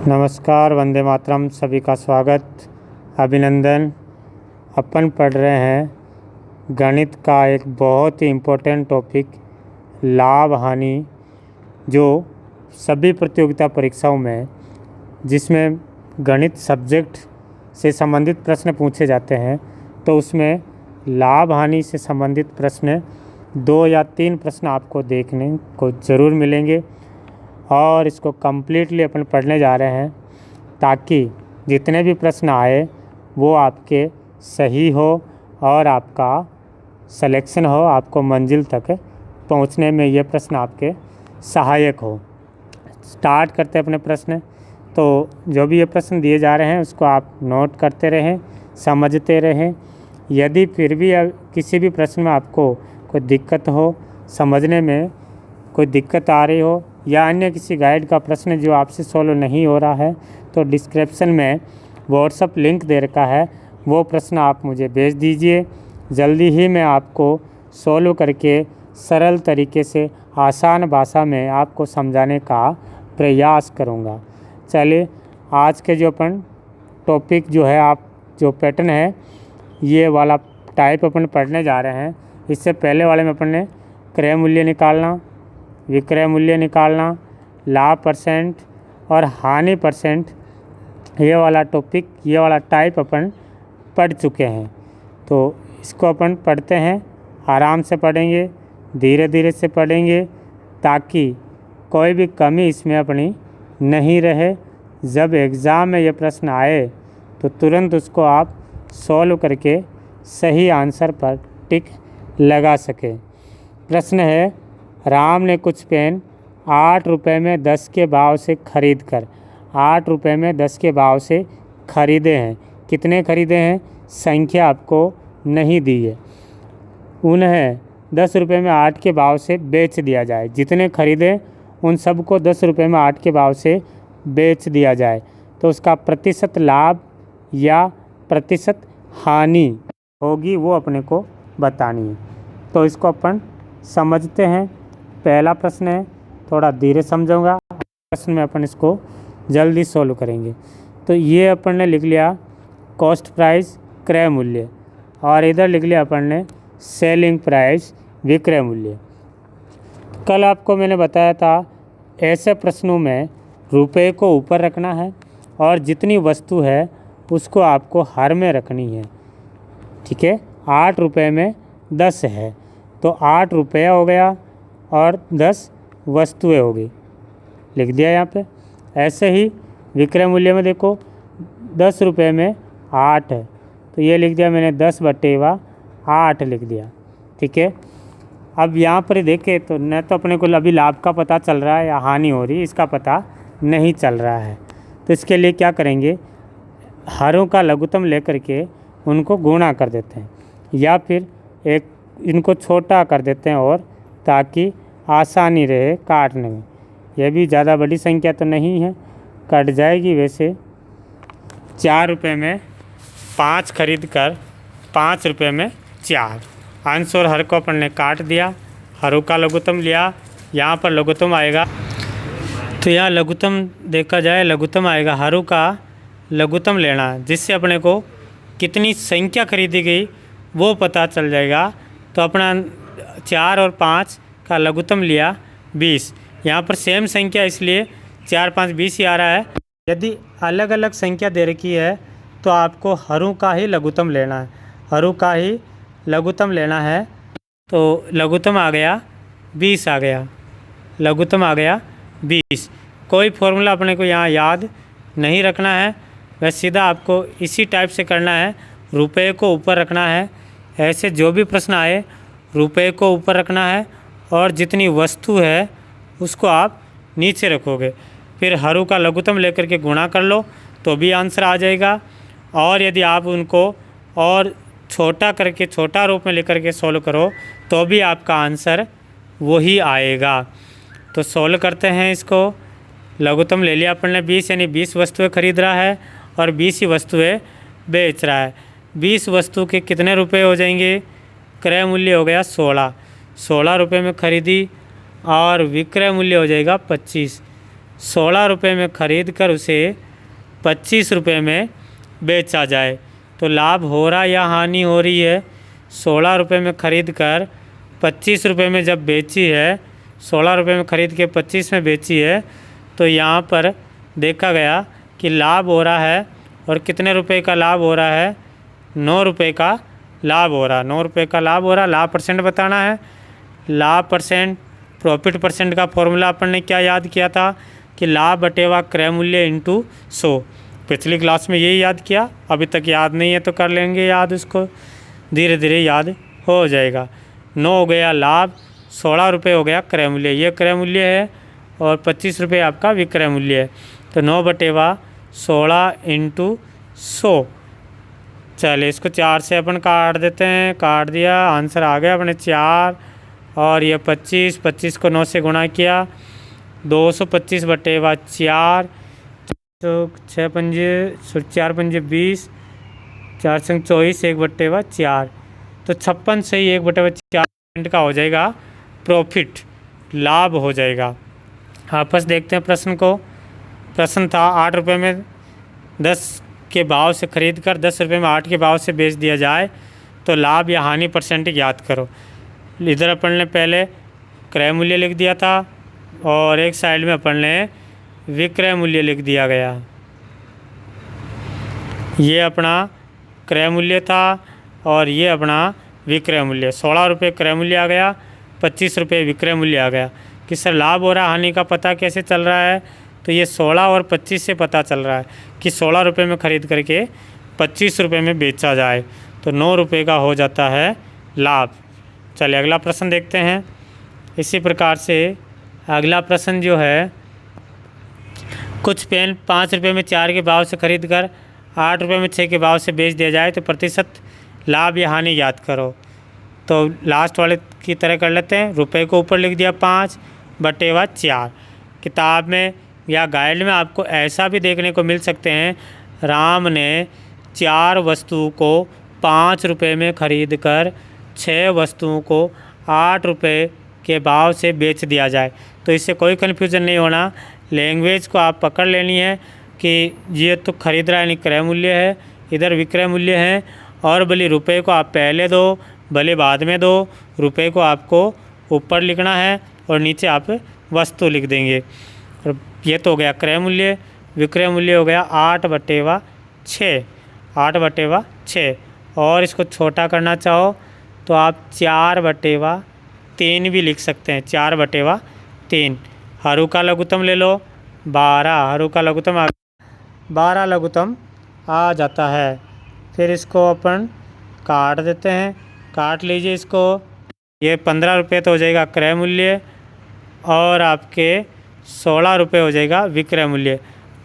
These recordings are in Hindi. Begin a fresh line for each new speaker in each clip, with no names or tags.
नमस्कार, वंदे मातरम। सभी का स्वागत, अभिनंदन। अपन पढ़ रहे हैं गणित का एक बहुत ही इम्पोर्टेंट टॉपिक लाभ हानि, जो सभी प्रतियोगिता परीक्षाओं में जिसमें गणित सब्जेक्ट से संबंधित प्रश्न पूछे जाते हैं, तो उसमें लाभ हानि से संबंधित प्रश्न 2 या 3 प्रश्न आपको देखने को ज़रूर मिलेंगे और इसको कम्प्लीटली अपन पढ़ने जा रहे हैं ताकि जितने भी प्रश्न आए वो आपके सही हो और आपका सिलेक्शन हो, आपको मंजिल तक पहुंचने में ये प्रश्न आपके सहायक हो। स्टार्ट करते हैं अपने प्रश्न। तो जो भी ये प्रश्न दिए जा रहे हैं उसको आप नोट करते रहें, समझते रहें। यदि फिर भी किसी भी प्रश्न में आपको कोई दिक्कत हो, समझने में कोई दिक्कत आ रही हो या अन्य किसी गाइड का प्रश्न जो आपसे सॉल्व नहीं हो रहा है, तो डिस्क्रिप्शन में व्हाट्सएप लिंक दे रखा है, वो प्रश्न आप मुझे भेज दीजिए। जल्दी ही मैं आपको सॉल्व करके सरल तरीके से आसान भाषा में आपको समझाने का प्रयास करूँगा। चलिए, आज के जो अपन टॉपिक जो है, आप जो पैटर्न है, ये वाला टाइप अपन पढ़ने जा रहे हैं। इससे पहले वाले में अपन ने क्रय मूल्य निकालना, विक्रय मूल्य निकालना, लाभ परसेंट और हानि परसेंट, ये वाला टॉपिक, ये वाला टाइप अपन पढ़ चुके हैं। तो इसको अपन पढ़ते हैं, आराम से पढ़ेंगे, धीरे धीरे से पढ़ेंगे ताकि कोई भी कमी इसमें अपनी नहीं रहे। जब एग्ज़ाम में ये प्रश्न आए तो तुरंत उसको आप सॉल्व करके सही आंसर पर टिक लगा सकें। प्रश्न है, राम ने कुछ पेन 8 रुपये में 10 के भाव से खरीद कर 8 रुपये में 10 के भाव से खरीदे हैं। कितने खरीदे हैं? संख्या आपको नहीं दी है। उन्हें 10 रुपये में 8 के भाव से बेच दिया जाए। जितने खरीदे उन सबको 10 रुपये में 8 के भाव से बेच दिया जाए तो उसका प्रतिशत लाभ या प्रतिशत हानि होगी, वो अपने को बतानी है। तो इसको अपन समझते हैं। पहला प्रश्न है, थोड़ा धीरे समझूंगा, प्रश्न में अपन इसको जल्दी सोल्व करेंगे। तो ये अपन ने लिख लिया कॉस्ट प्राइस क्रय मूल्य, और इधर लिख लिया अपन ने सेलिंग प्राइस विक्रय मूल्य। कल आपको मैंने बताया था ऐसे प्रश्नों में रुपए को ऊपर रखना है और जितनी वस्तु है उसको आपको हर में रखनी है। ठीक है, 8 रुपये में 10 है तो 8 रुपया हो गया और 10 वस्तुएं हो गई, लिख दिया यहाँ पे। ऐसे ही विक्रय मूल्य में देखो 10 रुपये में 8 है तो ये लिख दिया मैंने 10/8 लिख दिया। ठीक है, अब यहाँ पर देखें तो न तो अपने को अभी लाभ का पता चल रहा है या हानि हो रही, इसका पता नहीं चल रहा है। तो इसके लिए क्या करेंगे, हरों का लघुत्तम लेकर के उनको गुणा कर देते हैं या फिर एक इनको छोटा कर देते हैं, और ताकि आसानी रहे काटने में। यह भी ज़्यादा बड़ी संख्या तो नहीं है, कट जाएगी। वैसे 4 रुपये में 5 खरीद कर 5 रुपये में 4, अंश और हर को अपन ने काट दिया, हरों का लघुत्तम लिया। यहाँ पर लघुत्तम आएगा तो यहाँ लघुत्तम देखा जाए, लघुत्तम आएगा, हरों का लघुत्तम लेना, जिससे अपने को कितनी संख्या खरीदी गई वो पता चल जाएगा। तो अपना 4 और 5 का लघुत्तम लिया 20। यहाँ पर सेम संख्या इसलिए 4, 5, 20 ही आ रहा है। यदि अलग अलग संख्या दे रखी है तो आपको हरों का ही लघुत्तम लेना है, हरों का ही लघुत्तम लेना है। तो लघुत्तम आ गया 20 आ गया, लघुत्तम आ गया 20। कोई फॉर्मूला अपने को यहाँ याद नहीं रखना है, वह सीधा आपको इसी टाइप से करना है। रुपए को ऊपर रखना है, ऐसे जो भी प्रश्न आए रुपए को ऊपर रखना है और जितनी वस्तु है उसको आप नीचे रखोगे। फिर हरों का लघुत्तम लेकर के गुणा कर लो तो भी आंसर आ जाएगा। और यदि आप उनको और छोटा करके, छोटा रूप में लेकर के सॉल्व करो तो भी आपका आंसर वही आएगा। तो सॉल्व करते हैं इसको। लघुत्तम ले लिया अपन ने 20, यानी 20 वस्तुएँ खरीद रहा है और 20 ही वस्तुएँ बेच रहा है। 20 वस्तु के कितने रुपए हो जाएंगे? क्रय मूल्य हो गया 16 रुपये में खरीदी और विक्रय मूल्य हो जाएगा 25। 16 रुपये में ख़रीद कर उसे 25 रुपये में बेचा जाए तो लाभ हो रहा या हानि हो रही है। 16 रुपये में ख़रीद कर 25 रुपये में जब बेची है, 16 रुपये में ख़रीद के 25 में बेची है, तो यहाँ पर देखा गया कि लाभ हो रहा है। और कितने रुपए का लाभ हो रहा है? 9 रुपये का लाभ हो रहा है। 9 रुपये का लाभ हो रहा है। लाभ परसेंट बताना है। लाभ परसेंट, प्रॉफिट परसेंट का फॉर्मूला अपन ने क्या याद किया था कि लाभ बटेवा क्रय मूल्य इंटू 100। पिछली क्लास में यही याद किया, अभी तक याद नहीं है तो कर लेंगे याद, उसको धीरे धीरे याद हो जाएगा। 9 हो गया लाभ, 16 रुपये हो गया क्रय मूल्य, ये क्रय मूल्य है, और 25 रुपये आपका विक्रय मूल्य है। तो 9 बटेवा 16 इंटू 100। चलिए इसको 4 से अपन काट देते हैं। काट दिया, आंसर आ गया अपने 4। और ये 25 को 9 से गुणा किया, 225 बटेवा 4, तो 6 पंजे 4 पंजे 20, 4 संग 24, 1 बटेवा 4, तो 56 से ही 1 बटेवा 4% का हो जाएगा प्रॉफिट, लाभ हो जाएगा। वापस देखते हैं प्रश्न को। प्रश्न था 8 रुपये में 10 के भाव से खरीद कर 10 रुपये में 8 के भाव से बेच दिया जाए तो लाभ या हानि परसेंट याद करो। इधर अपन ने पहले क्रय मूल्य लिख दिया था और एक साइड में अपन ने विक्रय मूल्य लिख दिया गया। ये अपना क्रय मूल्य था और ये अपना विक्रय मूल्य। 16 रुपये क्रय मूल्य आ गया, 25 रुपये विक्रय मूल्य आ गया। कि सर लाभ हो रहा हानि का पता कैसे चल रहा है? तो ये 16 और 25 से पता चल रहा है कि 16 रुपये में ख़रीद करके 25 रुपये में बेचा जाए तो 9 रुपये का हो जाता है लाभ। चलिए अगला प्रश्न देखते हैं। इसी प्रकार से अगला प्रश्न जो है, कुछ पेन 5 रुपये में 4 के भाव से खरीद कर 8 रुपये में 6 के भाव से बेच दिया जाए तो प्रतिशत लाभ या हानि याद करो। तो लास्ट वाले की तरह कर लेते हैं। रुपए को ऊपर लिख दिया 5 बटेवा 4। किताब में या गाइड में आपको ऐसा भी देखने को मिल सकते हैं, राम ने 4 वस्तुओं को 5 रुपये में खरीद कर 6 वस्तुओं को 8 रुपये के भाव से बेच दिया जाए। तो इससे कोई कन्फ्यूज़न नहीं होना, लैंग्वेज को आप पकड़ लेनी है कि ये तो खरीद रहा है यानी क्रय मूल्य है, इधर विक्रय मूल्य है। और भले रुपए को आप पहले दो भले बाद में दो, रुपए को आपको ऊपर लिखना है और नीचे आप वस्तु लिख देंगे। और ये तो हो गया क्रय मूल्य। विक्रय मूल्य हो गया 8 बटेवा 6, 8 बटेवा 6। और इसको छोटा करना चाहो तो आप 4 बटेवा 3 भी लिख सकते हैं, 4 बटेवा 3। हरू का लघुत्तम ले लो 12, हरू का लघुत्तम 12 लघुत्तम आ जाता है। फिर इसको अपन काट देते हैं, काट लीजिए इसको। ये 15 रुपये तो हो जाएगा क्रय मूल्य और आपके 16 रुपये हो जाएगा विक्रय मूल्य।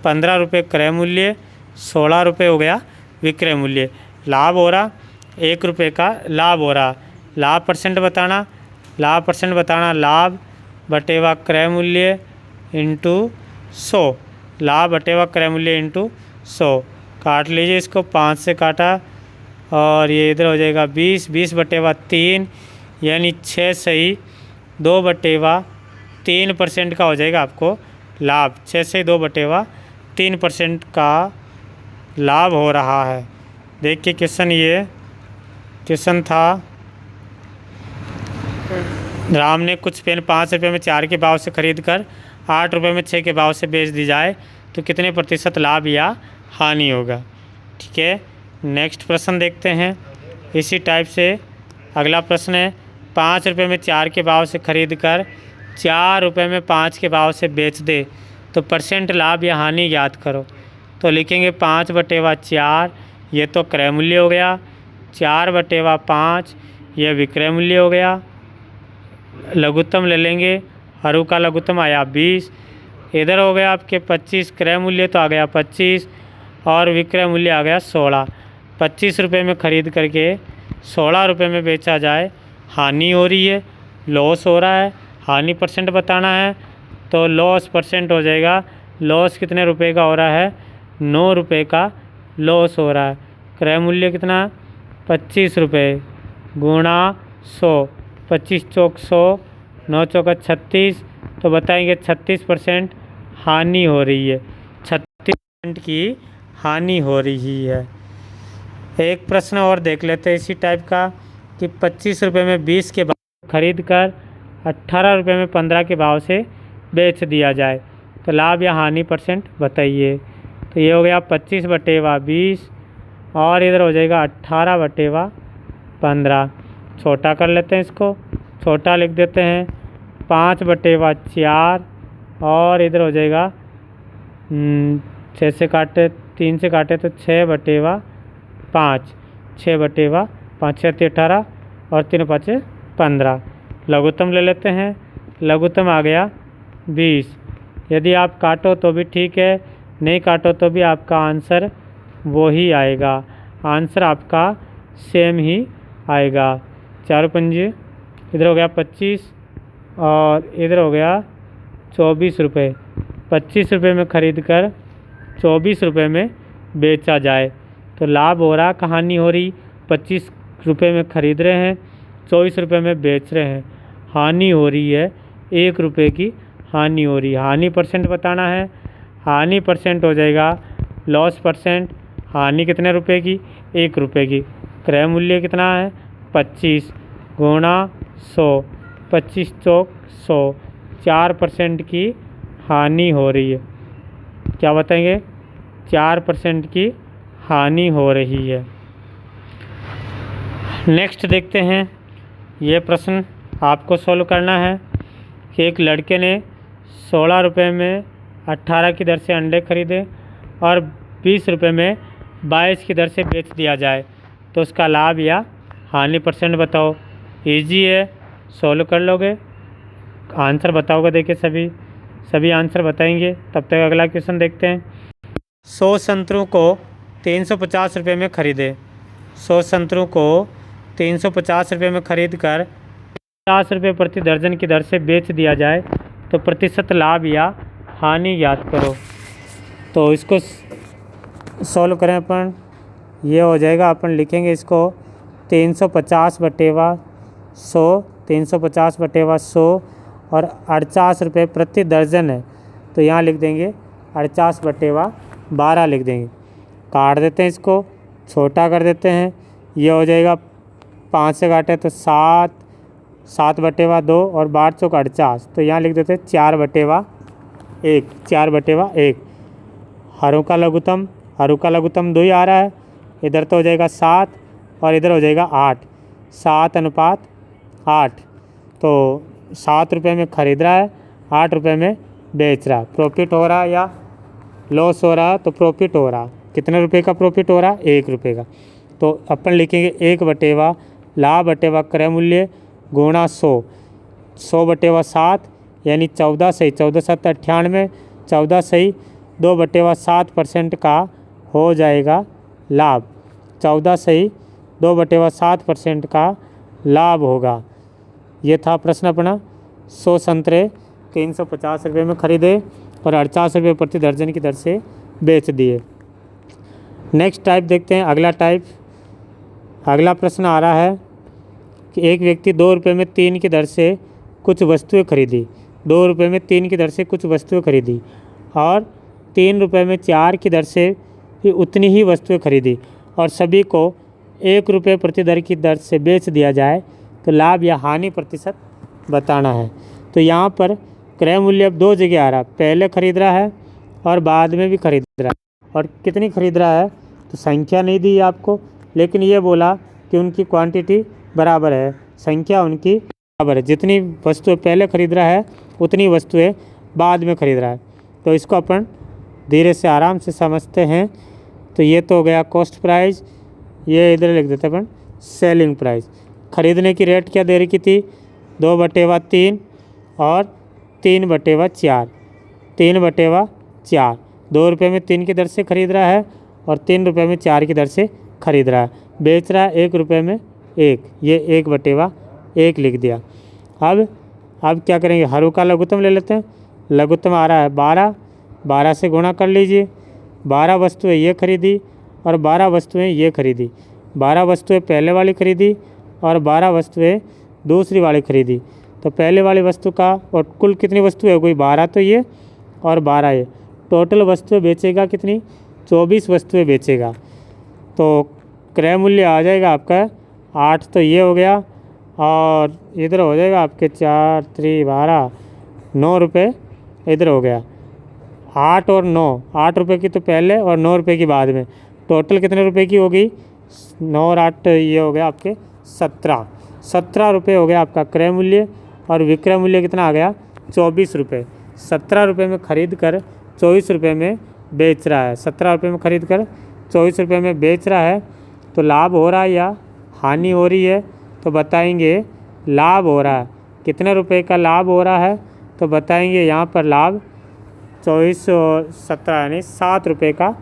15 रुपये क्रय मूल्य, 16 रुपये हो गया विक्रय मूल्य। लाभ हो रहा 1 रुपये का लाभ हो रहा। लाभ परसेंट बताना, लाभ परसेंट बताना, लाभ बटेवा क्रय मूल्य इंटू 100, लाभ बटेवा क्रय मूल्य इंटू 100। काट लीजिए इसको, 5 से काटा और ये इधर हो जाएगा 20, 20 बटेवा 3 यानी 6 सही 2 बटेवा 3% का हो जाएगा आपको लाभ। 6 से 2 बटेवा 3% का लाभ हो रहा है। देखिए क्वेश्चन, ये क्वेश्चन था, राम ने कुछ पेन 5 रुपये में 4 के भाव से खरीद कर 8 रुपये में 6 के भाव से बेच दी जाए तो कितने प्रतिशत लाभ या हानि होगा। ठीक है, नेक्स्ट प्रश्न देखते हैं। इसी टाइप से अगला प्रश्न है, 5 रुपये में 4 के भाव से खरीद कर 4 रुपये में 5 के भाव से बेच दे तो परसेंट लाभ या हानि याद करो। तो लिखेंगे 5 बटेवा 4, ये तो क्रय मूल्य हो गया, 4 बटेवा 5 ये विक्रय मूल्य हो गया। लघुत्तम ले लेंगे, हरू का लघुत्तम आया 20, इधर हो गया आपके 25, क्रय मूल्य तो आ गया 25 और विक्रय मूल्य आ गया 16। 25 रुपये में ख़रीद करके 16 रुपये में बेचा जाए, हानि हो रही है, लॉस हो रहा है। हानि परसेंट बताना है तो लॉस परसेंट हो जाएगा, लॉस कितने रुपए का हो रहा है, 9 रुपये का लॉस हो रहा है। क्रय मूल्य कितना, 25 रुपये गुणा 100, 25 चौक 100, 9 चौका 36, तो बताएंगे 36% हानि हो रही है, 36% की हानि हो रही है। एक प्रश्न और देख लेते हैं इसी टाइप का कि 25 रुपये में 20 के भाव खरीद कर 18 रुपये में 15 के भाव से बेच दिया जाए तो लाभ या हानि परसेंट बताइए। तो ये हो गया 25/20 और इधर हो जाएगा 18/15। छोटा कर लेते हैं इसको, छोटा लिख देते हैं 5/4 और इधर हो जाएगा 6 से काटे 3 से काटे तो 6/5, 6/5, 6 18 और 3 5 15। लघुत्तम ले लेते हैं, लघुत्तम आ गया 20। यदि आप काटो तो भी ठीक है, नहीं काटो तो भी आपका आंसर वो ही आएगा, आंसर आपका सेम ही आएगा। 4 पंजे इधर हो गया 25 और इधर हो गया 24 रुपये। 25 रुपये में ख़रीद कर 24 रुपये में बेचा जाए तो लाभ हो रहा, कहानी हो रही 25 रुपये में ख़रीद रहे हैं, 24 रुपये में बेच रहे हैं, हानि हो रही है 1 रुपये की हानि हो रही है। हानि परसेंट बताना है, हानि परसेंट हो जाएगा लॉस परसेंट। हानि कितने रुपए की, 1 रुपये की। क्रय मूल्य कितना है 25 गुणा 100, 25 चौक 100, 4% की हानि हो रही है। क्या बताएंगे, 4% की हानि हो रही है। नेक्स्ट देखते हैं, ये प्रश्न आपको सॉल्व करना है कि एक लड़के ने 16 रुपये में 18 की दर से अंडे खरीदे और 20 रुपये में 22 की दर से बेच दिया जाए तो उसका लाभ या हानि परसेंट बताओ। इजी है, सॉल्व कर लोगे, आंसर बताओगे। देखिए सभी आंसर बताएंगे। तब तक अगला क्वेश्चन देखते हैं। 100 संतरों को 350 रुपये में ख़रीदे, 100 संतरों को 350 रुपये में ख़रीद कर 50 रुपये प्रति दर्जन की दर से बेच दिया जाए तो प्रतिशत लाभ या हानि ज्ञात करो। तो इसको सॉल्व करें अपन, ये हो जाएगा, अपन लिखेंगे इसको 350/100, 350/100 और 48 रुपये प्रति दर्जन है तो यहाँ लिख देंगे 48/12 लिख देंगे। काट देते हैं इसको, छोटा कर देते हैं, ये हो जाएगा 5 से काटे तो 7, 7/2 और 12 चौक 48 तो यहाँ लिख देते हैं 4/1, 4/1। हरों का लघुत्तम, हरों का लघुत्तम 2 ही आ रहा है, इधर तो हो जाएगा 7 और इधर हो जाएगा 8, 7:8। तो 7 रुपये में ख़रीद रहा है, 8 रुपये में बेच रहा है। प्रॉफिट हो रहा है या लॉस हो रहा है, तो प्रॉफिट हो रहा। कितने रुपए का प्रॉफिट हो रहा है, 1 रुपये का। तो अपन लिखेंगे 1/, लाभ बटेवा क्रय मूल्य गुणा 100, 100/7 यानी 14 सही 14 7 98, 14 सही 2/7% का हो जाएगा लाभ। 14 सही 2/7% का लाभ होगा। ये था प्रश्न अपना। 100 संतरे 350 रुपये में ख़रीदे और 48 रुपये प्रति दर्जन की दर से बेच दिए। नेक्स्ट टाइप देखते हैं, अगला टाइप। अगला प्रश्न आ रहा है कि एक व्यक्ति 2 रुपये में 3 की दर से कुछ वस्तुएं खरीदी, 2 रुपये में 3 की दर से कुछ वस्तुएं खरीदी और 3 रुपये में 4 की दर से भी उतनी ही वस्तुएं खरीदी और सभी को 1 रुपये प्रति दर की दर से बेच दिया जाए तो लाभ या हानि प्रतिशत बताना है। तो यहाँ पर क्रय मूल्य अब 2 जगह आ रहा है, पहले खरीद रहा है और बाद में भी खरीद रहा है। और कितनी खरीद रहा है तो संख्या नहीं दी आपको, लेकिन ये बोला कि उनकी क्वांटिटी बराबर है, संख्या उनकी बराबर है। जितनी वस्तुएं पहले खरीद रहा है उतनी वस्तुएं बाद में खरीद रहा है। तो इसको अपन धीरे से आराम से समझते हैं। तो ये तो हो गया कॉस्ट प्राइस, ये इधर लिख देते अपन सेलिंग प्राइस। ख़रीदने की रेट क्या दे रखी थी, 2/3 और 3/4, 3/4। 2 रुपये में 3 की दर से खरीद रहा है और 3 रुपये में 4 की दर से खरीद रहा है। बेच रहा है 1 रुपये में 1, ये 1/1 लिख दिया। अब क्या करेंगे, हरों का लघुत्तम ले लेते हैं। लघुत्तम आ रहा है 12, 12 से गुणा कर लीजिए। 12 वस्तुएं ये खरीदी और 12 वस्तुएं ये खरीदी, 12 वस्तुएं पहले वाली खरीदी और 12 वस्तुएं दूसरी वाली खरीदी। तो पहले वाली वस्तु का और कुल कितनी वस्तु है, कोई 12 तो ये और 12 ये। टोटल वस्तुएं बेचेगा कितनी? 24 वस्तुएं बेचेगा। तो क्रय मूल्य आ जाएगा आपका 8, तो ये हो गया, और इधर हो जाएगा आपके 4 3 12 9 रुपये इधर हो गया। 8 और 9, 8 रुपये की तो पहले और 9 रुपये की बाद में, टोटल कितने रुपए की होगी? 9 और 8 ये हो गया आपके 17 रुपये हो गया आपका क्रय मूल्य। और विक्रय मूल्य कितना आ गया? 24 रुपये। 17 रुपये में ख़रीद कर 24 रुपये में बेच रहा है। 17 रुपये में ख़रीद कर 24 रुपये में बेच रहा है, तो लाभ हो रहा है या हानि हो रही है? तो बताएंगे लाभ हो रहा है। कितने रुपए का लाभ हो रहा है? तो बताएंगे यहाँ पर लाभ 24 और 17 यानी 7 रुपये का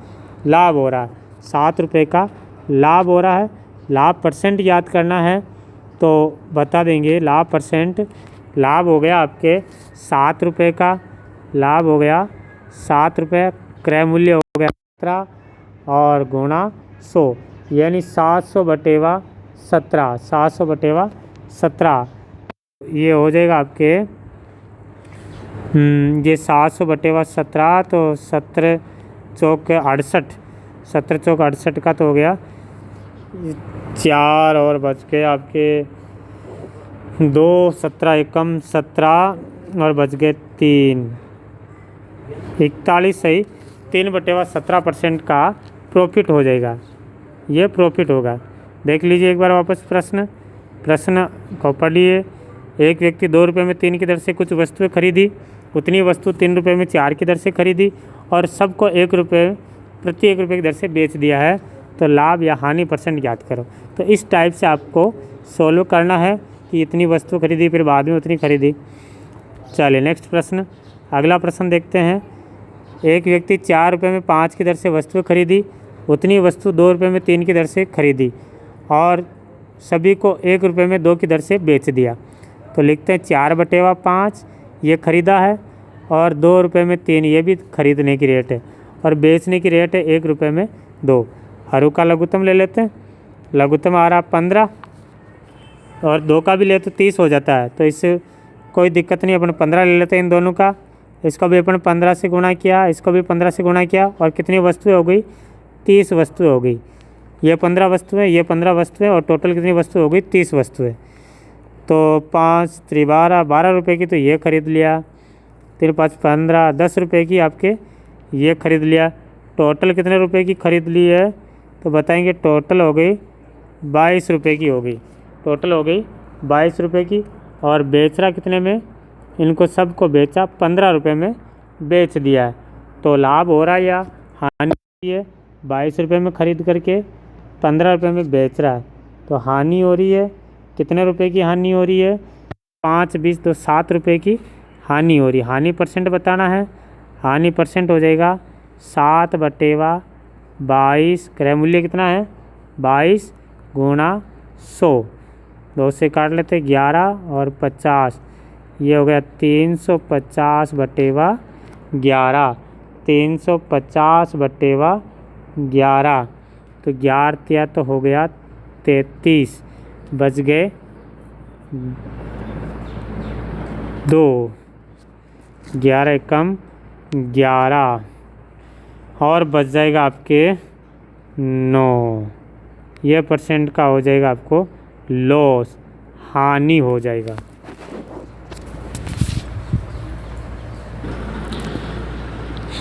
लाभ हो रहा है। 7 रुपये का लाभ हो रहा है। लाभ परसेंट याद करना है तो बता देंगे, लाभ परसेंट, लाभ हो गया आपके 7 रुपये का, लाभ हो गया 7 रुपये, क्रय मूल्य हो गया 17 और गुणा 100 यानी 700 बटेवा 17, 700 बटेवा 17 ये हो जाएगा आपके ये 700 बटेवा 17, तो 17 चौक 68, 17 चौक 68 का तो हो गया 4 और बच गए आपके 2, 17 एकम 17 और बच गए 3, 41 सही, 3/17% का प्रॉफिट हो जाएगा। ये प्रॉफिट होगा। देख लीजिए एक बार वापस प्रश्न को पढ़िए। एक व्यक्ति 2 रुपये में 3 की दर से कुछ वस्तुएं खरीदी, उतनी वस्तु 3 रुपये में 4 की दर से खरीदी और सबको 1 रुपये प्रति 1 रुपये की दर से बेच दिया है, तो लाभ या हानि परसेंट याद करो। तो इस टाइप से आपको सोल्व करना है कि इतनी वस्तु खरीदी फिर बाद में उतनी खरीदी। चलिए नेक्स्ट प्रश्न, अगला प्रश्न देखते हैं। एक व्यक्ति 4 रुपये में 5 की दर से वस्तुएं खरीदी, उतनी वस्तु 2 रुपये में 3 की दर से खरीदी और सभी को 1 रुपये में 2 की दर से बेच दिया। तो लिखते हैं 4/5 ये खरीदा है और 2 रुपये में 3 ये भी खरीदने की रेट है और बेचने की रेट है 1 रुपये में 2। हरू का लघुत्तम ले लेते हैं। लघुत्तम आ रहा 15 और 2 का भी ले तो 30 हो जाता है, तो इससे कोई दिक्कत नहीं, अपन 15 ले लेते हैं इन दोनों का। इसको भी अपन 15 से गुणा किया, इसको भी 15 से गुणा किया और कितनी वस्तुएं हो गई? 30 वस्तुएं हो गई। ये 15 वस्तुएं, ये 15 वस्तुएं और टोटल कितनी वस्तुएं हो गई? 30 वस्तुएं। तो 5 3 12 रुपये की तो ये खरीद लिया, 3 5 15 10 रुपये की आपके ये खरीद लिया। टोटल कितने रुपए की खरीद ली है? तो बताएंगे टोटल हो गई 22 रुपये की हो गई। टोटल हो गई 22 रुपये की और बेच रहा कितने में? इनको सबको बेचा 15 रुपये में बेच दिया है। तो लाभ हो रहा है या हानि है? 22 रुपये में ख़रीद करके 15 रुपये में बेच रहा है, तो हानि हो रही है। कितने रुपए की हानि हो रही है? 5 20 तो 7 रुपये की हानि हो रही है। हानि परसेंट बताना है। हानि परसेंट हो जाएगा 7/22। क्रय मूल्य कितना है? 22 गुणा 100, 2 से काट लेते 11 और 50, ये हो गया 350/11, 350/11, तो 11 तो हो गया 33, बच गए 2, 11 कम 11 और बच जाएगा आपके 9। ये परसेंट का हो जाएगा आपको लॉस, हानि हो जाएगा।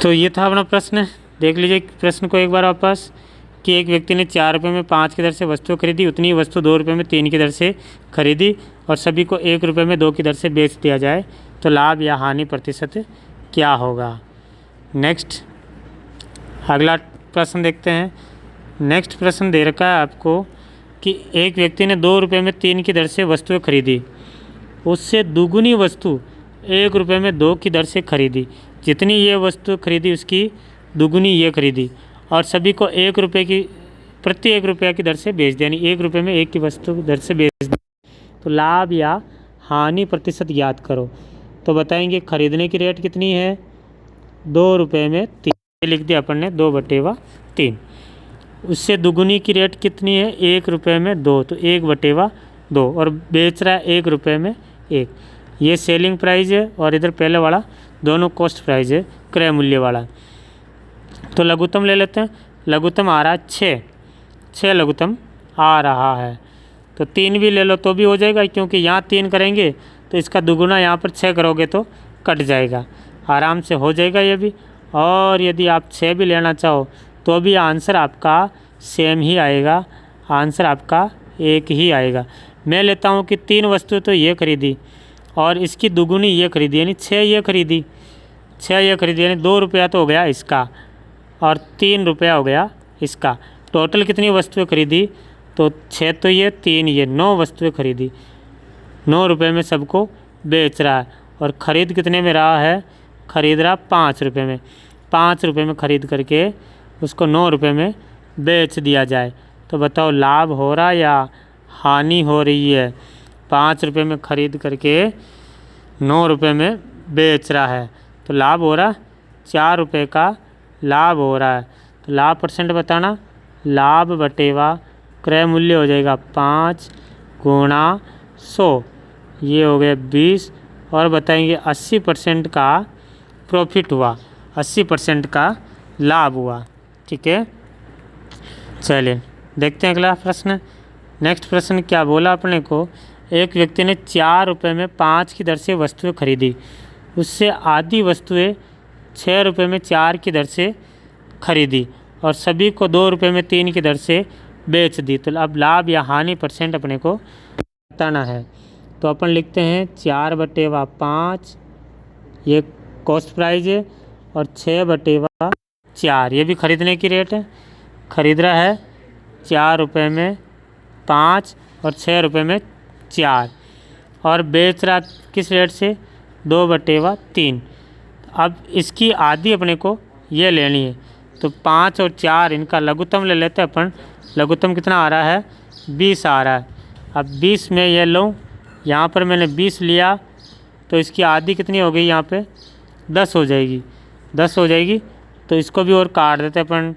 तो ये था अपना प्रश्न। देख लीजिए प्रश्न को एक बार वापस कि एक व्यक्ति ने 4 रुपये में 5 की दर से वस्तु खरीदी, उतनी वस्तु 2 रुपये में 3 की दर से खरीदी और सभी को 1 रुपये में 2 की दर से बेच दिया जाए, तो लाभ या हानि प्रतिशत क्या होगा? नेक्स्ट अगला प्रश्न देखते हैं। नेक्स्ट प्रश्न दे रखा है आपको कि एक व्यक्ति ने 2 रुपये में 3 की दर से वस्तुएं खरीदी, उससे दुगुनी वस्तु 1 रुपये में 2 की दर से खरीदी। जितनी ये वस्तु खरीदी उसकी दुगुनी ये खरीदी और सभी को 1 रुपये की प्रति 1 रुपये की दर से बेच दिया, यानी 1 रुपये में 1 की वस्तु की दर से बेच दी। तो लाभ या हानि प्रतिशत याद करो। तो बताएंगे खरीदने की रेट कितनी है? 2 रुपये में 3, लिख दिया अपन ने 2/3। उससे दुगुनी की रेट कितनी है? 1 रुपये में 2, तो 1/2 और बेच रहा है 1 रुपये में 1। ये सेलिंग प्राइस है और इधर पहले वाला दोनों कॉस्ट प्राइस है, क्रय मूल्य वाला। तो लघुत्तम ले लेते हैं। लघुत्तम आ रहा है 6 लघुत्तम आ रहा है। तो 3 भी ले लो तो भी हो जाएगा, क्योंकि यहाँ 3 करेंगे तो इसका दुगुना यहाँ पर 6 करोगे तो कट जाएगा, आराम से हो जाएगा ये भी। और यदि आप 6 भी लेना चाहो तो भी आंसर आपका सेम ही आएगा, आंसर आपका एक ही आएगा। मैं लेता हूँ कि 3 वस्तुएं तो ये खरीदी और इसकी दुगुनी ये खरीदी, यानी 6 ये खरीदी, 6 ये खरीदी, यानी 2 रुपया तो हो गया इसका और 3 रुपया हो गया इसका। टोटल कितनी वस्तुएं खरीदी? तो 6 तो ये, 3 ये, 9 वस्तुएं खरीदी। 9 रुपये में सबको बेच रहा है। और ख़रीद कितने में रहा है? ख़रीद रहा 5 रुपये में। 5 रुपये में ख़रीद करके उसको 9 रुपये में बेच दिया जाए तो बताओ लाभ हो रहा या हानि हो रही है? 5 रुपये में ख़रीद करके 9 रुपये में बेच रहा है तो लाभ हो रहा, 4 रुपये का लाभ हो रहा है। तो लाभ परसेंट बताना, लाभ बटेवा क्रय मूल्य हो जाएगा 5 गुणा 100, ये हो गया 20। और बताएंगे 80% का प्रॉफिट हुआ, 80% का लाभ हुआ। ठीक है, चलिए देखते हैं अगला प्रश्न। नेक्स्ट प्रश्न क्या बोला अपने को? एक व्यक्ति ने 4 रुपये में 5 की दर से वस्तुएं खरीदी, उससे आधी वस्तुएं 6 रुपये में 4 की दर से खरीदी और सभी को 2 रुपये में 3 की दर से बेच दी। तो अब लाभ या हानि परसेंट अपने को बताना है। तो अपन लिखते हैं 4/5, ये कॉस्ट प्राइस है, और 6/4 ये भी खरीदने की रेट है। खरीद रहा है 4 रुपये में 5 और 6 रुपये में 4, और बेच रहा किस रेट से? 2/3। अब इसकी आधी अपने को ये लेनी है तो 5 और 4 इनका लघुत्तम ले लेते हैं अपन। लघुत्तम कितना आ रहा है? 20 आ रहा है। अब 20 में ये लूँ, यहाँ पर मैंने 20 लिया तो इसकी आधी कितनी हो गई? यहाँ पे 10 हो जाएगी, 10 हो जाएगी। तो इसको भी और काट देते अपन।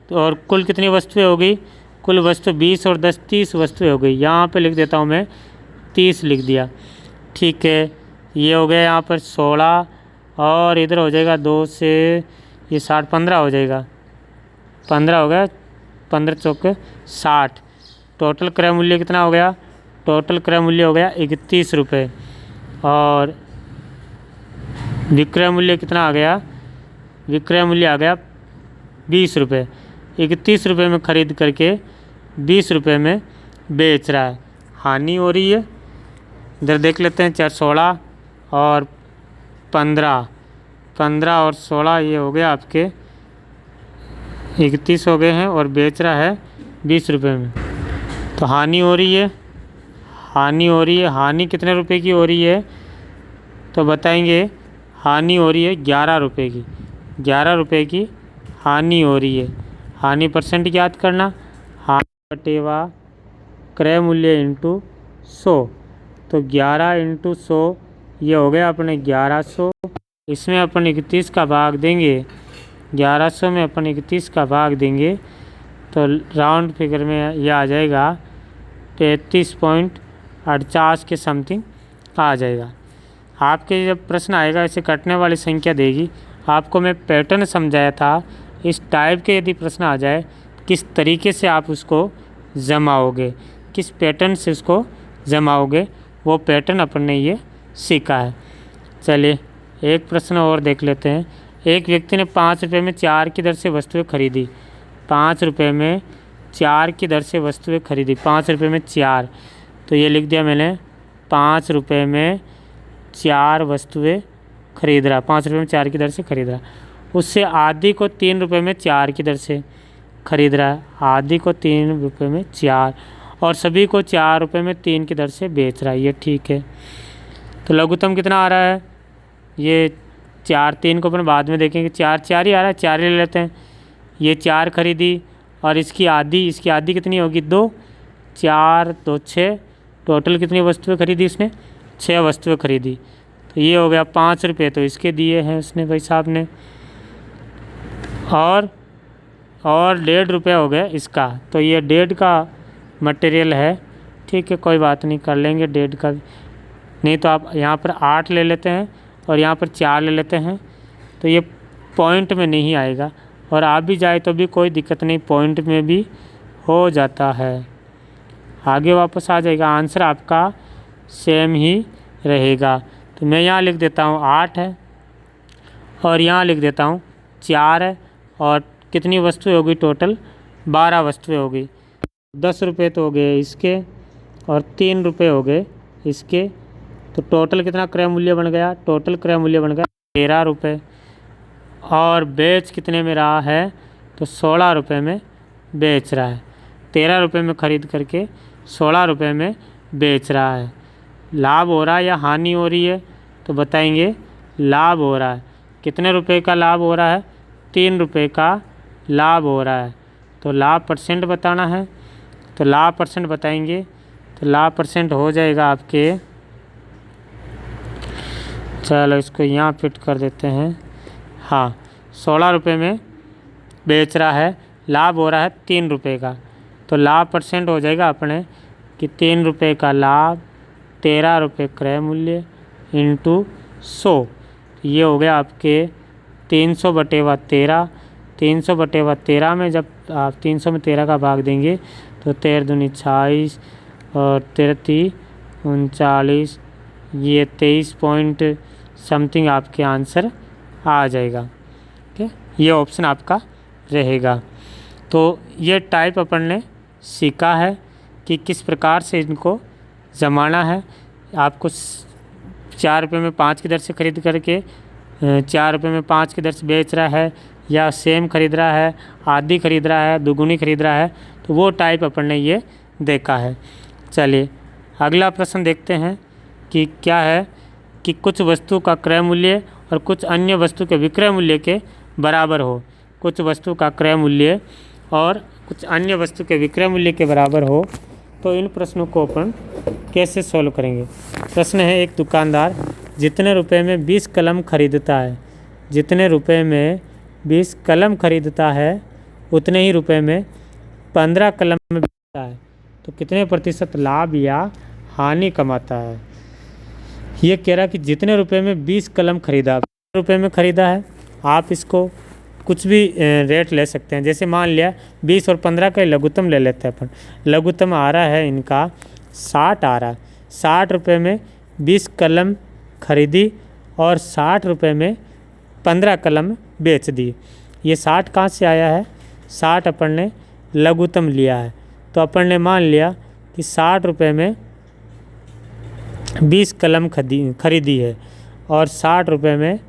तो और कुल कितनी वस्तुएं हो गई? कुल वस्तु 20 और 10 30 वस्तुएं हो गई। यहाँ पे लिख देता हूँ मैं 30 लिख दिया। ठीक है, ये हो गया यहाँ पर 16 और इधर हो जाएगा 2 से ये 60, 15 हो जाएगा, 15 हो गया, 15 चौके 60। टोटल क्रय मूल्य कितना हो गया? टोटल क्रय मूल्य हो गया 31 रुपये। और विक्रय मूल्य कितना आ गया? विक्रय मूल्य आ गया 20 रुपये। 31 रुपये में ख़रीद करके 20 रुपये में बेच रहा है, हानि हो रही है। इधर देख लेते हैं 4 16 और 15 और 16 ये हो गया आपके 31 हो गए हैं और बेच रहा है 20 रुपये में। तो हानि हो रही है, हानि हो रही है। हानि कितने रुपए की हो रही है? तो बताएंगे हानि हो रही है 11 रुपये की, 11 रुपये की हानि हो रही है। हानि परसेंट याद करना, हानि बटेवा क्रय मूल्य इंटू 100। तो 11 इंटू 100 ये हो गया अपने 1100। इसमें अपन 31 का भाग देंगे, 1100 में अपन 31 का भाग देंगे तो राउंड फिगर में ये आ जाएगा 35.48 के समथिंग आ जाएगा। आपके जब प्रश्न आएगा ऐसे कटने वाली संख्या देगी, आपको मैं पैटर्न समझाया था। इस टाइप के यदि प्रश्न आ जाए किस तरीके से आप उसको जमाओगे, किस पैटर्न से उसको जमाओगे, वो पैटर्न अपन ने ये सीखा है। चलिए एक प्रश्न और देख लेते हैं। एक व्यक्ति ने 5 रुपये में 4 की दर से वस्तुएं खरीदी, 5 रुपये में 4 की दर से वस्तुएं खरीदी, 5 रुपये में 4। तो ये लिख दिया मैंने 5 रुपये में 4 वस्तुएं खरीद रहा, 5 रुपये में 4 की दर से खरीद रहा। उससे आधी को 3 रुपये में 4 की दर से खरीद रहा है, आधी को 3 रुपये में 4, और सभी को 4 रुपये में 3 की दर से बेच रहा है। ये ठीक है। तो लघुत्तम कितना आ रहा है? ये 4, 3 को अपन बाद में देखेंगे, 4 4 ही आ रहा है, 4 ही ले लेते हैं। ये 4 खरीदी और इसकी आधी कितनी होगी? 2, 4 2 6। टोटल कितनी वस्तुएं खरीदी इसने? 6 वस्तुएं खरीदी। तो ये हो गया 5 रुपये, तो इसके दिए हैं उसने भाई साहब ने, और 1.5 रुपये हो गया इसका। तो ये 1.5 का मटेरियल है। ठीक है, कोई बात नहीं, कर लेंगे 1.5 का भी। नहीं तो आप यहाँ पर 8 ले लेते हैं और यहाँ पर 4 ले लेते हैं। तो ये पॉइंट में नहीं आएगा, और आ भी जाए तो भी कोई दिक्कत नहीं, पॉइंट में भी हो जाता है, आगे वापस आ जाएगा, आंसर आपका सेम ही रहेगा। तो मैं यहाँ लिख देता हूँ 8 है, और यहाँ लिख देता हूँ 4 है, और कितनी वस्तुएं होगी टोटल, 12 वस्तुएं होगी। 10 रुपये तो हो गए इसके, और 3 रुपये हो गए इसके, तो टोटल कितना क्रय मूल्य बन गया, टोटल क्रय मूल्य बन गया 13 रुपये। और बेच कितने में रहा है, तो 16 रुपये में बेच रहा है, 13 रुपये में ख़रीद करके 16 रुपये में बेच रहा है। लाभ हो रहा है या हानि हो रही है, तो बताएंगे लाभ हो रहा है। कितने रुपए का लाभ हो रहा है, 3 रुपये का लाभ हो रहा है। तो लाभ परसेंट बताना है, तो लाभ परसेंट बताएंगे, तो लाभ परसेंट हो जाएगा आपके, चलो इसको यहाँ फिट कर देते हैं, हाँ 16 रुपये में बेच रहा है, लाभ हो रहा है 3 रुपये का, तो लाभ परसेंट हो जाएगा अपने कि 3 रुपये का लाभ, 13 रुपये क्रय मूल्य इंटू 100, ये हो गया आपके 300/13। 300/13 में जब आप 300 में 13 का भाग देंगे तो 13 दूनी 26 और 13 39, ये 23 पॉइंट समथिंग आपके आंसर आ जाएगा। ठीक, ये ऑप्शन आपका रहेगा। तो ये टाइप अपन ने सीखा है कि किस प्रकार से इनको जमाना है। आपको 4 रुपये में 5 की दर से खरीद करके 4 रुपये में 5 की दर से बेच रहा है, या सेम खरीद रहा है, आधी खरीद रहा है, दुगुनी खरीद रहा है, तो वो टाइप अपन ने ये देखा है। चलिए अगला प्रश्न देखते हैं कि क्या है कि कुछ वस्तु का क्रय मूल्य और कुछ अन्य वस्तु के विक्रय मूल्य के बराबर हो। कुछ वस्तु का क्रय मूल्य और कुछ अन्य वस्तु के विक्रय मूल्य के बराबर हो, तो इन प्रश्नों को अपन कैसे सॉल्व करेंगे। प्रश्न है, एक दुकानदार जितने रुपए में 20 कलम खरीदता है, जितने रुपए में 20 कलम खरीदता है उतने ही रुपए में 15 कलम में बेचता है, तो कितने प्रतिशत लाभ या हानि कमाता है। ये कह रहा कि जितने रुपए में 20 कलम खरीदा, रुपए में ख़रीदा है, आप इसको कुछ भी रेट ले सकते हैं। जैसे मान लिया 20 और 15 का लघुत्तम ले लेते हैं अपन। लघुत्तम आ रहा है इनका 60 आ रहा है। 60 रुपये में 20 कलम खरीदी और 60 रुपये में 15 कलम बेच दी। ये 60 कहाँ से आया है, 60 अपन ने लघुत्तम लिया है, तो अपन ने मान लिया कि 60 रुपये में 20 कलम खरीदी है और 60 रुपये में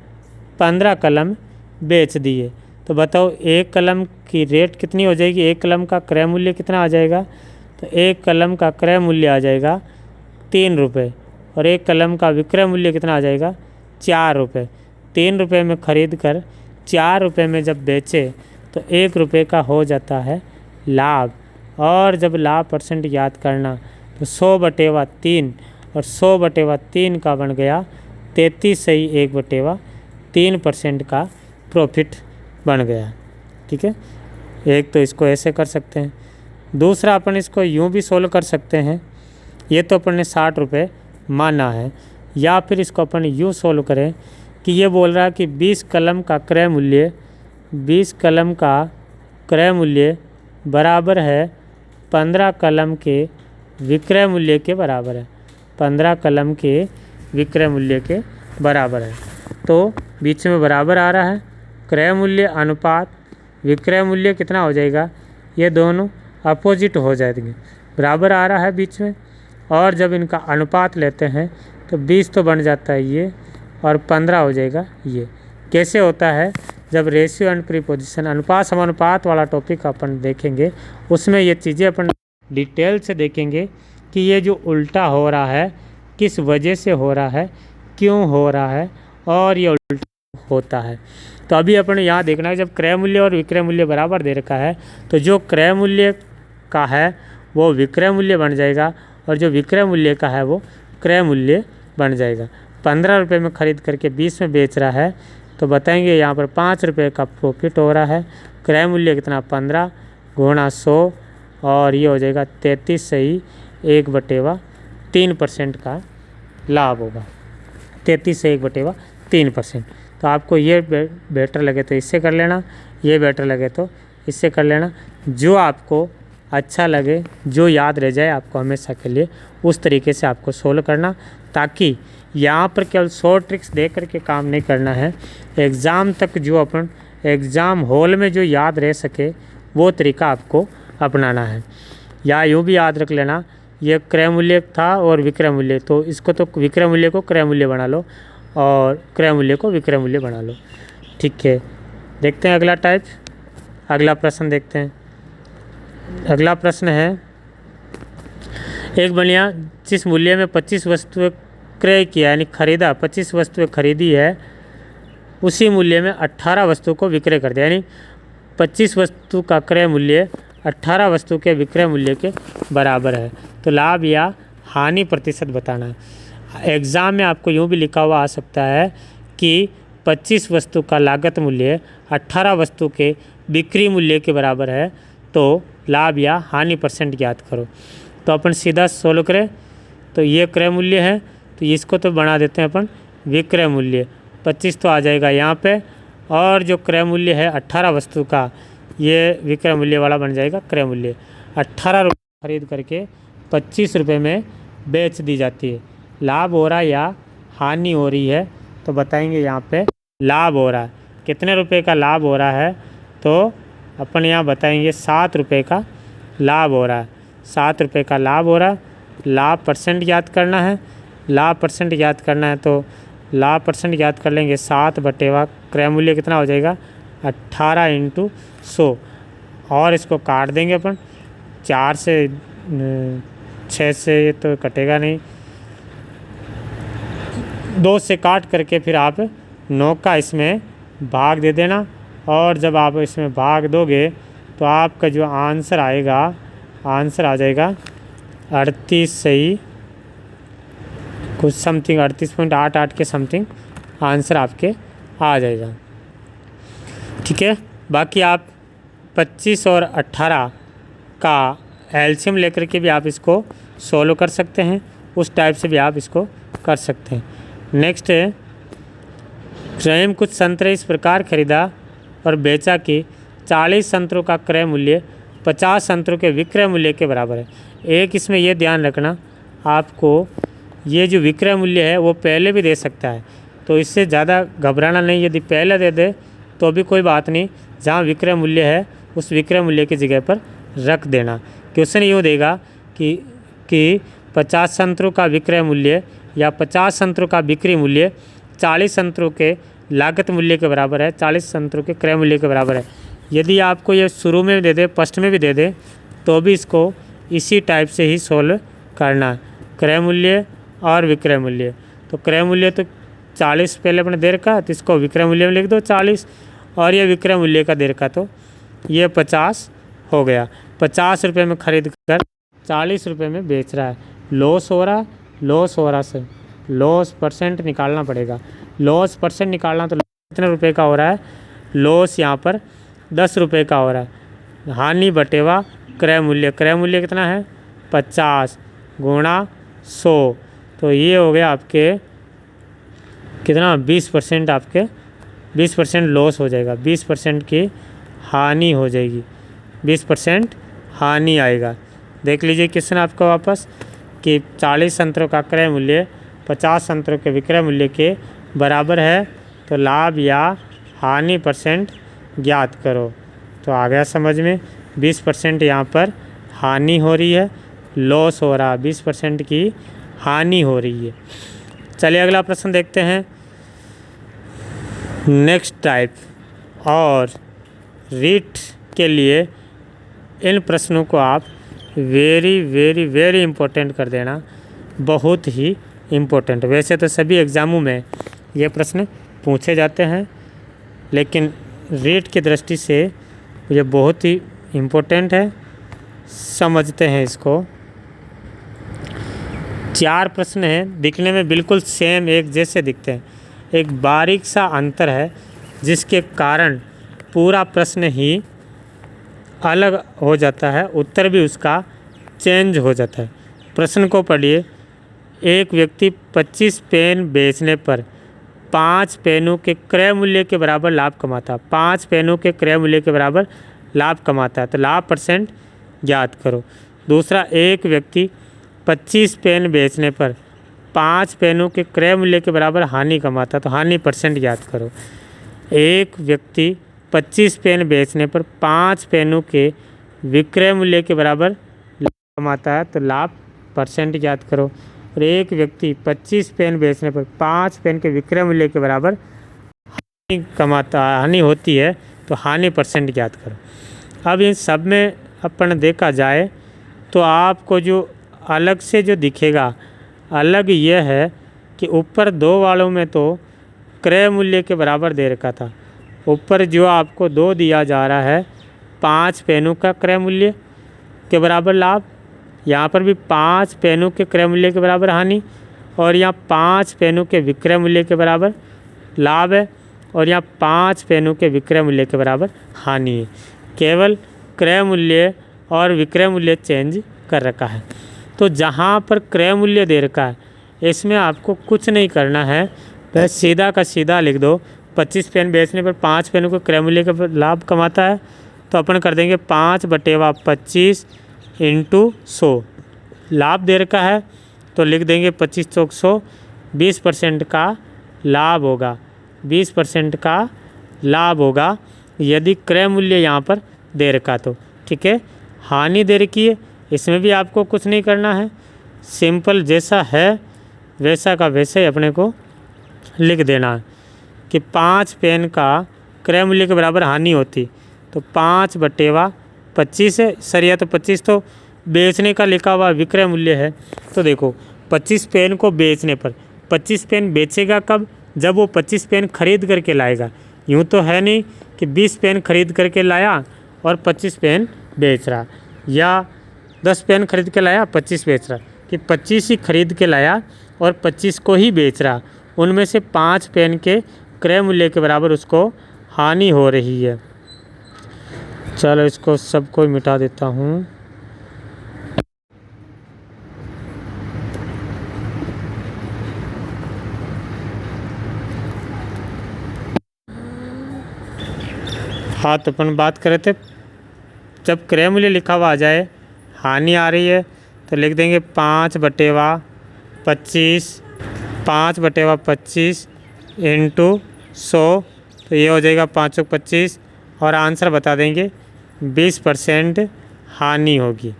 15 कलम बेच दिए। तो बताओ एक कलम की रेट कितनी हो जाएगी, एक कलम का क्रय मूल्य कितना आ जाएगा। तो एक कलम का क्रय मूल्य आ जाएगा 3 रुपये और एक कलम का विक्रय मूल्य कितना आ जाएगा 4 रुपये। 3 रुपये में ख़रीद कर 4 रुपये में जब बेचे तो 1 रुपये का हो जाता है लाभ। और जब लाभ परसेंट याद करना तो 100/3 और 100/3 का बन गया 33/1/3% का प्रॉफिट बन गया। ठीक है, एक तो इसको ऐसे कर सकते हैं। दूसरा अपन इसको यूँ भी सोल्व कर सकते हैं। ये तो अपन ने 60 रुपये माना है, या फिर इसको अपन यूँ सोल्व करें कि ये बोल रहा है कि 20 कलम का क्रय मूल्य 20 कलम का क्रय मूल्य बराबर है 15 कलम के विक्रय मूल्य के बराबर है। 15 कलम के विक्रय मूल्य के बराबर है। तो बीच में बराबर आ रहा है, क्रय मूल्य अनुपात विक्रय मूल्य कितना हो जाएगा, ये दोनों अपोजिट हो जाएंगे। बराबर आ रहा है बीच में, और जब इनका अनुपात लेते हैं तो 20 तो बन जाता है ये और 15 हो जाएगा ये। कैसे होता है, जब रेशियो एंड प्रीपोजिशन अनुपात समानुपात वाला टॉपिक अपन देखेंगे, उसमें ये चीज़ें अपन डिटेल से देखेंगे कि ये जो उल्टा हो रहा है किस वजह से हो रहा है, क्यों हो रहा है और ये उल्टा होता है। तो अभी अपन यहाँ देखना है, जब क्रय मूल्य और विक्रय मूल्य बराबर दे रखा है तो जो क्रय मूल्य का है वो विक्रय मूल्य बन जाएगा और जो विक्रय मूल्य का है वो क्रय मूल्य बन जाएगा। 15 रुपये में ख़रीद करके 20 में बेच रहा है, तो बताएंगे यहाँ पर 5 रुपये का प्रॉफिट हो रहा है। क्रय मूल्य कितना 15 गुणा 100 और ये हो जाएगा 33/1/3% का लाभ होगा। 33 से 1/3%। तो आपको ये बेटर लगे तो इससे कर लेना, ये बेटर लगे तो इससे कर लेना। जो आपको अच्छा लगे, जो याद रह जाए आपको हमेशा के लिए, उस तरीके से आपको सोल्व करना, ताकि यहाँ पर केवल शॉर्ट ट्रिक्स दे करके काम नहीं करना है। एग्ज़ाम तक जो अपन एग्ज़ाम हॉल में जो याद रह सके वो तरीका आपको अपनाना है। या यूँ भी याद रख लेना, ये क्रय मूल्य था और विक्रय मूल्य, तो इसको तो विक्रय मूल्य को क्रय मूल्य बना लो और क्रय मूल्य को विक्रय मूल्य बना लो। ठीक है, देखते हैं अगला टाइप, अगला प्रश्न देखते हैं। अगला प्रश्न है, एक बनिया जिस मूल्य में 25 वस्तुएं क्रय किया यानी खरीदा, 25 वस्तुएं खरीदी है, उसी मूल्य में 18 वस्तु को विक्रय कर दिया, यानी 25 वस्तु का क्रय मूल्य 18 वस्तु के विक्रय मूल्य के बराबर है। तो लाभ या हानि प्रतिशत बताना है। एग्ज़ाम में आपको यूँ भी लिखा हुआ आ सकता है कि 25 वस्तु का लागत मूल्य 18 वस्तु के बिक्री मूल्य के बराबर है, तो लाभ या हानि परसेंट ज्ञात करो। तो अपन सीधा सोल्व करें तो ये क्रय मूल्य है, तो इसको तो बना देते हैं अपन विक्रय मूल्य। 25 तो आ जाएगा यहाँ पे, और जो क्रय मूल्य है 18 वस्तु का, ये विक्रय मूल्य वाला बन जाएगा क्रय मूल्य। 18 रुपये खरीद करके 25 रुपये में बेच दी जाती है। लाभ हो रहा है या हानि हो रही है, तो बताएंगे यहाँ पे लाभ हो रहा है। कितने रुपए का लाभ हो रहा है, तो अपन यहाँ बताएंगे 7 रुपये का लाभ हो रहा है। 7 रुपये का लाभ हो रहा है। लाभ परसेंट याद करना है, लाभ परसेंट याद करना है, तो लाभ परसेंट याद कर लेंगे 7/, क्रय मूल्य कितना हो जाएगा 18 × 100, और इसको काट देंगे अपन 4 से 6 से, ये तो कटेगा नहीं, 2 से काट करके फिर आप 9 का इसमें भाग दे देना, और जब आप इसमें भाग दोगे तो आपका जो आंसर आएगा, आंसर आ जाएगा 38 सही कुछ समथिंग, 38.88 के समथिंग आंसर आपके आ जाएगा। ठीक है, बाकी आप 25 और 18 का एलसीएम लेकर के भी आप इसको सोल्व कर सकते हैं, उस टाइप से भी आप इसको कर सकते हैं। नेक्स्ट है, स्वयं कुछ संतरे इस प्रकार खरीदा और बेचा कि 40 संतरों का क्रय मूल्य 50 संतरों के विक्रय मूल्य के बराबर है। एक इसमें यह ध्यान रखना, आपको ये जो विक्रय मूल्य है वो पहले भी दे सकता है, तो इससे ज़्यादा घबराना नहीं। यदि पहले दे दे तो भी कोई बात नहीं, जहाँ विक्रय मूल्य है उस विक्रय मूल्य की जगह पर रख देना। क्वेश्चन यूँ देगा कि 50 संतरों का विक्रय मूल्य या 50 संतरों का बिक्री मूल्य 40 संतरों के लागत मूल्य के बराबर है, 40 संतरों के क्रय मूल्य के बराबर है। यदि आपको ये शुरू में भी दे दे, फर्स्ट में भी दे दे, तो भी इसको इसी टाइप से ही सोल्व करना, क्रय मूल्य और विक्रय मूल्य। तो क्रय मूल्य तो 40 पहले अपने दे रखा, तो इसको विक्रय मूल्य में लिख दो 40, और ये विक्रय मूल्य का दे रखा, तो ये 50 हो गया। 50 रुपये में खरीद कर 40 रुपये में बेच रहा है, लॉस हो रहा, लॉस हो रहा से लॉस परसेंट निकालना पड़ेगा। लॉस परसेंट निकालना, तो कितने रुपये का हो रहा है, लॉस यहाँ पर 10 रुपये का हो रहा है। हानि बटेवा क्रय मूल्य, क्रय मूल्य कितना है 50 × 100, तो ये हो गया आपके कितना 20%, आपके 20% लॉस हो जाएगा, 20% की हानि हो जाएगी, 20% हानि आएगा। देख लीजिए क्वेश्चन आपका वापस कि 40 संतरों का क्रय मूल्य 50 संतरों के विक्रय मूल्य के बराबर है, तो लाभ या हानि परसेंट ज्ञात करो। तो आ गया समझ में, 20% यहाँ पर हानि हो रही है, लॉस हो रहा है, 20% की हानि हो रही है। चलिए अगला प्रश्न देखते हैं। नेक्स्ट टाइप और रीट के लिए इन प्रश्नों को आप वेरी वेरी वेरी इम्पोर्टेंट कर देना, बहुत ही इम्पोर्टेंट। वैसे तो सभी एग्ज़ामों में ये प्रश्न पूछे जाते हैं, लेकिन रीट की दृष्टि से ये बहुत ही इम्पोर्टेंट है, समझते हैं इसको। 4 प्रश्न हैं, दिखने में बिल्कुल सेम एक जैसे दिखते हैं, एक बारीक सा अंतर है जिसके कारण पूरा प्रश्न ही अलग हो जाता है, उत्तर भी उसका चेंज हो जाता है। प्रश्न को पढ़िए। एक व्यक्ति 25 पेन बेचने पर 5 पेनों के क्रय मूल्य के बराबर लाभ कमाता है। 5 पेनों के क्रय मूल्य के बराबर लाभ कमाता है, तो लाभ परसेंट ज्ञात करो। दूसरा, एक व्यक्ति 25 पेन बेचने पर 5 पेनों के क्रय मूल्य के बराबर हानि कमाता है, तो हानि परसेंट ज्ञात करो। एक व्यक्ति 25 पेन बेचने पर 5 पेनों के विक्रय मूल्य के बराबर लाभ कमाता है, तो लाभ परसेंट ज्ञात करो। और एक व्यक्ति 25 पेन बेचने पर 5 पेन के विक्रय मूल्य के बराबर हानि होती है, तो हानि परसेंट ज्ञात करो। अब इन सब में अपन देखा जाए तो आपको जो अलग से जो दिखेगा, अलग यह है कि ऊपर 2 वालों में तो क्रय मूल्य के बराबर दे रखा था। ऊपर जो आपको 2 दिया जा रहा है, 5 पेनों का क्रय मूल्य के बराबर लाभ, यहाँ पर भी 5 पेनों के क्रय मूल्य के बराबर हानि, और यहाँ 5 पेनों के विक्रय मूल्य के बराबर लाभ है, और यहाँ 5 पेनों के विक्रय मूल्य के बराबर हानि है। केवल क्रय मूल्य और विक्रय मूल्य चेंज कर रखा है। तो जहाँ पर क्रय मूल्य दे रखा है, इसमें आपको कुछ नहीं करना है, बस सीधा का सीधा लिख दो। 25 पेन बेचने पर 5 पेनों के क्रय मूल्य का लाभ कमाता है, तो अपन कर देंगे 5/25 × 100। लाभ दे रखा है तो लिख देंगे 25 चौक 100, 20% का लाभ होगा। 20% का लाभ होगा यदि क्रय मूल्य यहाँ पर दे रखा तो, ठीक है। हानि दे रखी है, इसमें भी आपको कुछ नहीं करना है, सिंपल जैसा है वैसा का वैसे ही अपने को लिख देना है कि 5 पेन का क्रय मूल्य के बराबर हानि होती, तो 5/25 है सर, या तो 25 तो बेचने का लिखा हुआ विक्रय मूल्य है। तो देखो 25 पेन को बेचने पर, 25 पेन बेचेगा कब? जब वो 25 पेन खरीद करके लाएगा। यूँ तो है नहीं कि 20 पेन खरीद करके लाया और 25 पेन बेच रहा, या 10 पेन खरीद के लाया 25 बेच रहा, कि 25 ही खरीद के लाया और 25 को ही बेच रहा। उनमें से 5 पेन के क्रय मूल्य के बराबर उसको हानि हो रही है। चलो इसको सबको मिटा देता हूँ। हाँ, तो अपन बात कर रहे थे, जब क्रय मूल्य लिखा हुआ आ जाए, हानि आ रही है, तो लिख देंगे 5/25 5/25 × 100, तो ये हो जाएगा 525, और आंसर बता देंगे 20% हानि होगी।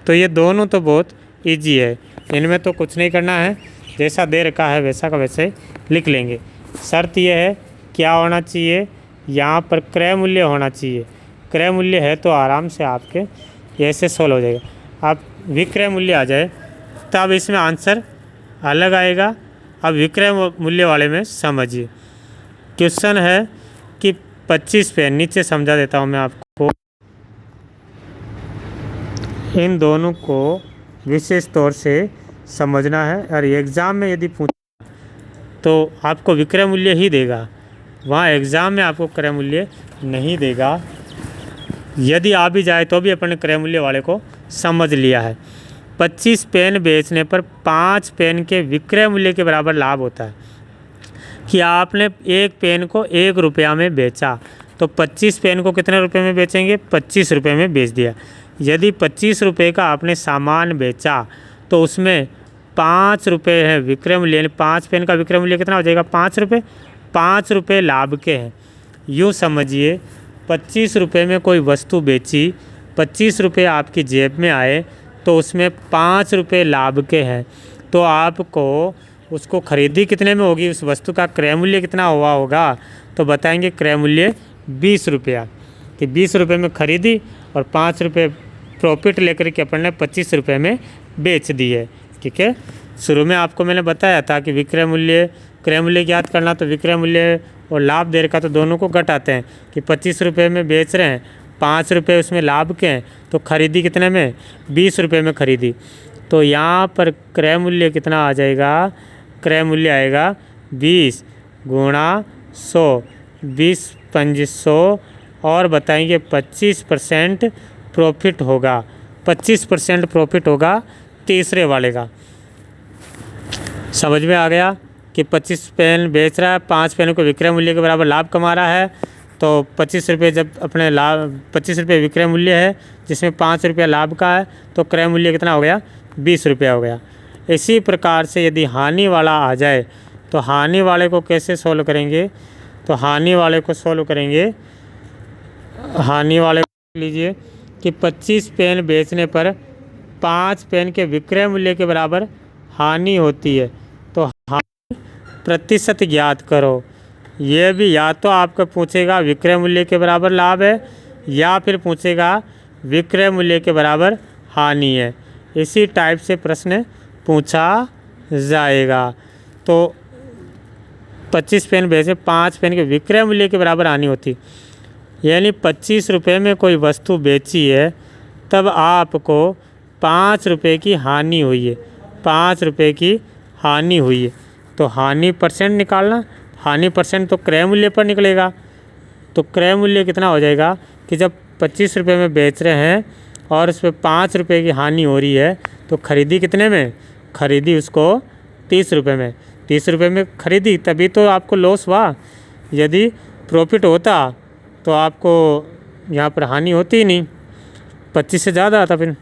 तो ये दोनों तो बहुत इजी है, इनमें तो कुछ नहीं करना है, जैसा दे रखा है वैसा का वैसे लिख लेंगे। शर्त यह है क्या होना चाहिए, यहाँ पर क्रय मूल्य होना चाहिए। क्रय मूल्य है तो आराम से आपके ऐसे सोल्व हो जाएगा। अब विक्रय मूल्य आ जाए तब इसमें आंसर अलग आएगा। अब विक्रय मूल्य वाले में समझिए, क्वेश्चन है कि 25 पेन, नीचे समझा देता हूँ मैं आपको। इन दोनों को विशेष तौर से समझना है, और एग्ज़ाम में यदि पूछा तो आपको विक्रय मूल्य ही देगा, वहाँ एग्ज़ाम में आपको क्रय मूल्य नहीं देगा। यदि आ भी जाए तो भी अपन ने क्रय मूल्य वाले को समझ लिया है। 25 पेन बेचने पर 5 पेन के विक्रय मूल्य के बराबर लाभ होता है कि आपने एक पेन को 1 रुपया में बेचा, तो 25 पेन को कितने रुपए में बेचेंगे? 25 रुपये में बेच दिया। यदि 25 रुपये का आपने सामान बेचा तो उसमें 5 रुपये है विक्रय मूल्य, यानी 5 पेन का विक्रय मूल्य कितना हो जाएगा? 5 रुपये। 5 रुपये लाभ के हैं। यूँ समझिए 25 रुपये में कोई वस्तु बेची, 25 रुपये आपकी जेब में आए, तो उसमें 5 रुपये लाभ के हैं, तो आपको उसको खरीदी कितने में होगी? उस वस्तु का क्रय मूल्य कितना हुआ होगा? तो बताएंगे क्रय मूल्य 20 रुपया, कि 20 रुपये में खरीदी और 5 रुपये प्रॉफिट लेकर के अपन ने 25 रुपये में बेच दी है। ठीक है, शुरू में आपको मैंने बताया था कि विक्रय मूल्य क्रय मूल्य ज्ञात करना, तो विक्रय मूल्य और लाभ दे रखा तो दोनों को घटाते हैं कि 25 रुपये में बेच रहे हैं, 5 रुपये उसमें लाभ के हैं, तो खरीदी कितने में? 20 रुपये में खरीदी। तो यहाँ पर क्रय मूल्य कितना आ जाएगा? क्रय मूल्य आएगा 20 × 100, 20 × 100, और बताएंगे 25% प्रॉफिट होगा। 25% प्रॉफिट होगा तीसरे वाले का। समझ में आ गया? कि 25 पेन बेच रहा है, 5 पेनों को विक्रय मूल्य के बराबर लाभ कमा रहा है, तो 25 रुपये जब अपने लाभ 25 रुपये विक्रय मूल्य है जिसमें 5 रुपया लाभ का है, तो क्रय मूल्य कितना हो गया, 20 रुपया हो गया। इसी प्रकार से यदि हानि वाला आ जाए तो हानि वाले को कैसे सोल्व करेंगे, तो हानि वाले को सोल्व करेंगे, हानि वाले को लीजिए कि 25 पेन बेचने पर 5 पेन के विक्रय मूल्य के बराबर हानि होती है, तो हानि प्रतिशत ज्ञात करो। ये भी या तो आपको पूछेगा विक्रय मूल्य के बराबर लाभ है या फिर पूछेगा विक्रय मूल्य के बराबर हानि है। इसी टाइप से प्रश्न पूछा जाएगा। तो 25 पेन बेचे, 5 पेन के विक्रय मूल्य के बराबर हानि होती, यानी 25 रुपये में कोई वस्तु बेची है तब आपको 5 रुपये की हानि हुई है, 5 रुपये की हानि हुई है, तो हानि परसेंट निकालना। हानि परसेंट तो क्रय मूल्य पर निकलेगा, तो क्रय मूल्य कितना हो जाएगा कि जब 25 रुपये में बेच रहे हैं और उस पर 5 रुपये की हानि हो रही है, तो खरीदी कितने में, खरीदी उसको 30 रुपये में, 30 रुपये में खरीदी, तभी तो आपको लॉस हुआ। यदि प्रॉफिट होता तो आपको यहाँ पर हानि होती ही नहीं, 25 से ज़्यादा आता फिर।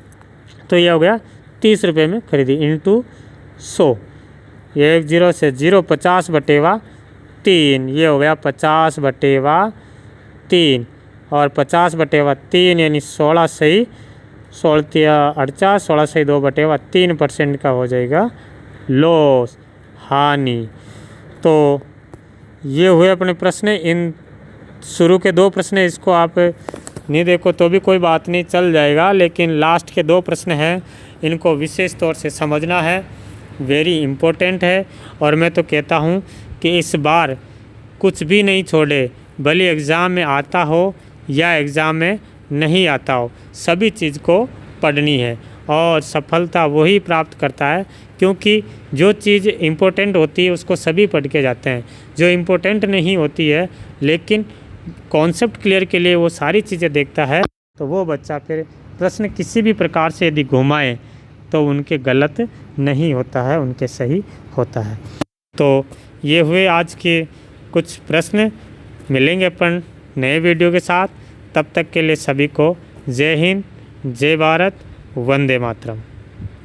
तो यह हो गया 30 रुपये में खरीदी इंटू 100, 10 से 0, 50/3, ये हो गया 50/3, और 50/3 यानी 16 सही 16 सही 2/3% का हो जाएगा लॉस, हानि। तो ये हुए अपने प्रश्न। इन शुरू के 2 प्रश्न इसको आप नहीं देखो तो भी कोई बात नहीं, चल जाएगा, लेकिन लास्ट के 2 प्रश्न हैं, इनको विशेष तौर से समझना है, वेरी इम्पोर्टेंट है। और मैं तो कहता हूँ कि इस बार कुछ भी नहीं छोड़े, भले एग्ज़ाम में आता हो या एग्ज़ाम में नहीं आता हो, सभी चीज़ को पढ़नी है और सफलता वही प्राप्त करता है, क्योंकि जो चीज़ इम्पोर्टेंट होती है उसको सभी पढ़ के जाते हैं, जो इम्पोर्टेंट नहीं होती है लेकिन कॉन्सेप्ट क्लियर के लिए वो सारी चीज़ें देखता है, तो वो बच्चा फिर प्रश्न किसी भी प्रकार से यदि घुमाए तो उनके गलत नहीं होता है, उनके सही होता है। तो ये हुए आज के कुछ प्रश्न। मिलेंगे अपन नए वीडियो के साथ, तब तक के लिए सभी को जय हिंद, जय भारत, वंदे मातरम।